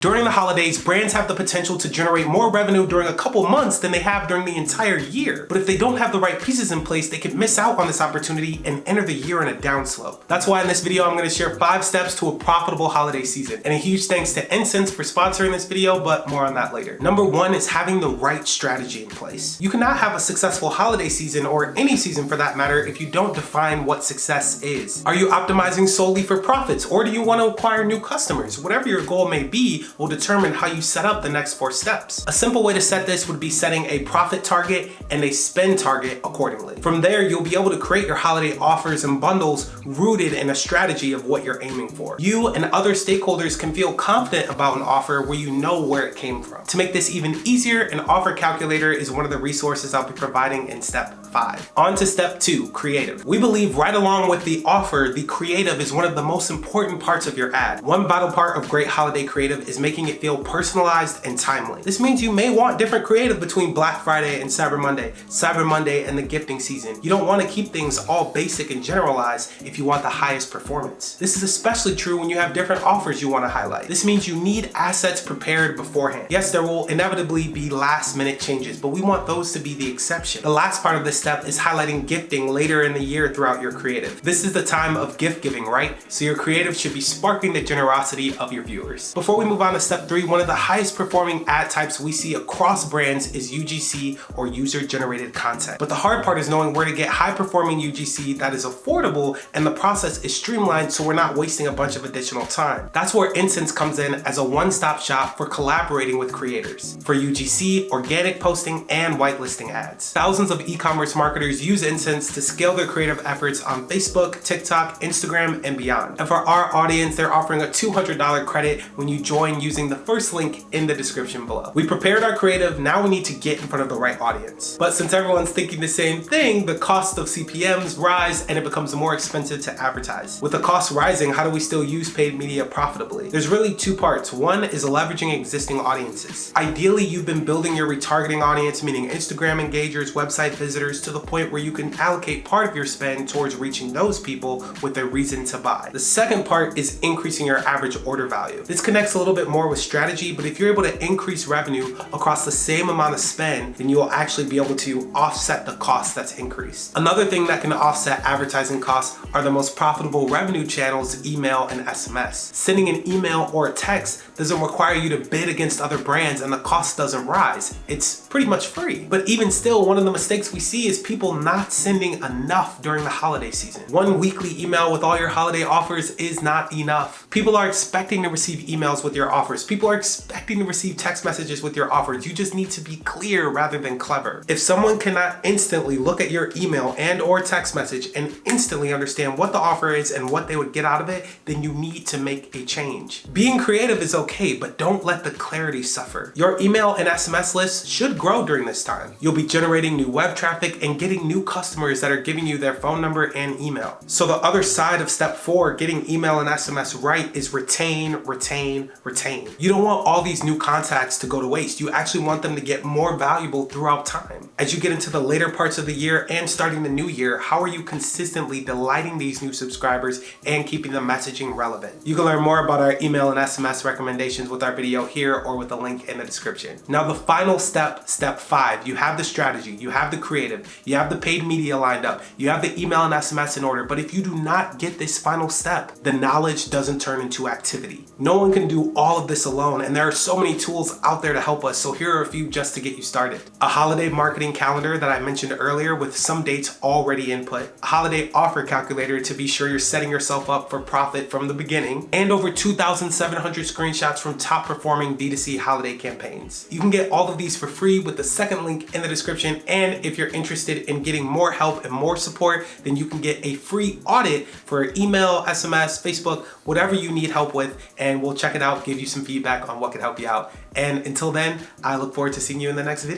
During the holidays, brands have the potential to generate more revenue during a couple months than they have during the entire year. But if they don't have the right pieces in place, they could miss out on this opportunity and enter the year in a downslope. That's why in this video, I'm gonna share 5 steps to a profitable holiday season. And a huge thanks to Insense for sponsoring this video, but more on that later. Number 1 is having the right strategy in place. You cannot have a successful holiday season, or any season for that matter, if you don't define what success is. Are you optimizing solely for profits, or do you want to acquire new customers? Whatever your goal may be, will determine how you set up the next 4 steps. A simple way to set this would be setting a profit target and a spend target accordingly. From there, you'll be able to create your holiday offers and bundles rooted in a strategy of what you're aiming for. You and other stakeholders can feel confident about an offer where you know where it came from. To make this even easier, an offer calculator is one of the resources I'll be providing in step 5. On to step 2, creative. We believe right along with the offer, the creative is one of the most important parts of your ad. One vital part of great holiday creative is making it feel personalized and timely. This means you may want different creative between Black Friday and Cyber Monday and the gifting season. You don't want to keep things all basic and generalized if you want the highest performance. This is especially true when you have different offers you want to highlight. This means you need assets prepared beforehand. Yes, there will inevitably be last minute changes, but we want those to be the exception. The last part of this step is highlighting gifting later in the year throughout your creative. This is the time of gift giving, right? So your creative should be sparking the generosity of your viewers. Before we move on to step 3, one of the highest performing ad types we see across brands is UGC, or user generated content. But the hard part is knowing where to get high performing UGC that is affordable and the process is streamlined so we're not wasting a bunch of additional time. That's where Insense comes in as a one-stop shop for collaborating with creators for UGC, organic posting, and whitelisting ads. Thousands of e-commerce marketers use Insense to scale their creative efforts on Facebook, TikTok, Instagram, and beyond. And for our audience, they're offering a $200 credit when you join using the first link in the description below. We prepared our creative, now we need to get in front of the right audience. But since everyone's thinking the same thing, the cost of CPMs rise and it becomes more expensive to advertise. With the cost rising, how do we still use paid media profitably? There's really 2 parts. One is leveraging existing audiences. Ideally, you've been building your retargeting audience, meaning Instagram engagers, website visitors, to the point where you can allocate part of your spend towards reaching those people with a reason to buy. The second part is increasing your average order value. This connects a little bit more with strategy, but if you're able to increase revenue across the same amount of spend, then you will actually be able to offset the cost that's increased. Another thing that can offset advertising costs are the most profitable revenue channels, email and SMS. Sending an email or a text doesn't require you to bid against other brands and the cost doesn't rise. It's pretty much free. But even still, one of the mistakes we see is people not sending enough during the holiday season. One weekly email with all your holiday offers is not enough. People are expecting to receive emails with your offers. People are expecting to receive text messages with your offers. You just need to be clear rather than clever. If someone cannot instantly look at your email and or text message and instantly understand what the offer is and what they would get out of it, then you need to make a change. Being creative is okay, but don't let the clarity suffer. Your email and SMS lists should grow during this time. You'll be generating new web traffic and getting new customers that are giving you their phone number and email. So the other side of step 4, getting email and SMS right, is retain, retain, retain. You don't want all these new contacts to go to waste. You actually want them to get more valuable throughout time. As you get into the later parts of the year and starting the new year, how are you consistently delighting these new subscribers and keeping the messaging relevant? You can learn more about our email and SMS recommendations with our video here or with the link in the description. Now the final step, step 5, you have the strategy, you have the creative, you have the paid media lined up, you have the email and SMS in order, but if you do not get this final step, the knowledge doesn't turn into activity. No one can do all of this alone, and there are so many tools out there to help us, so here are a few just to get you started. A holiday marketing calendar that I mentioned earlier with some dates already input, a holiday offer calculator to be sure you're setting yourself up for profit from the beginning, and over 2,700 screenshots from top performing D2C holiday campaigns. You can get all of these for free with the second link in the description, and if you're interested in getting more help and more support, then you can get a free audit for email, SMS, Facebook, whatever you need help with, and we'll check it out, give you some feedback on what can help you out. And until then, I look forward to seeing you in the next video.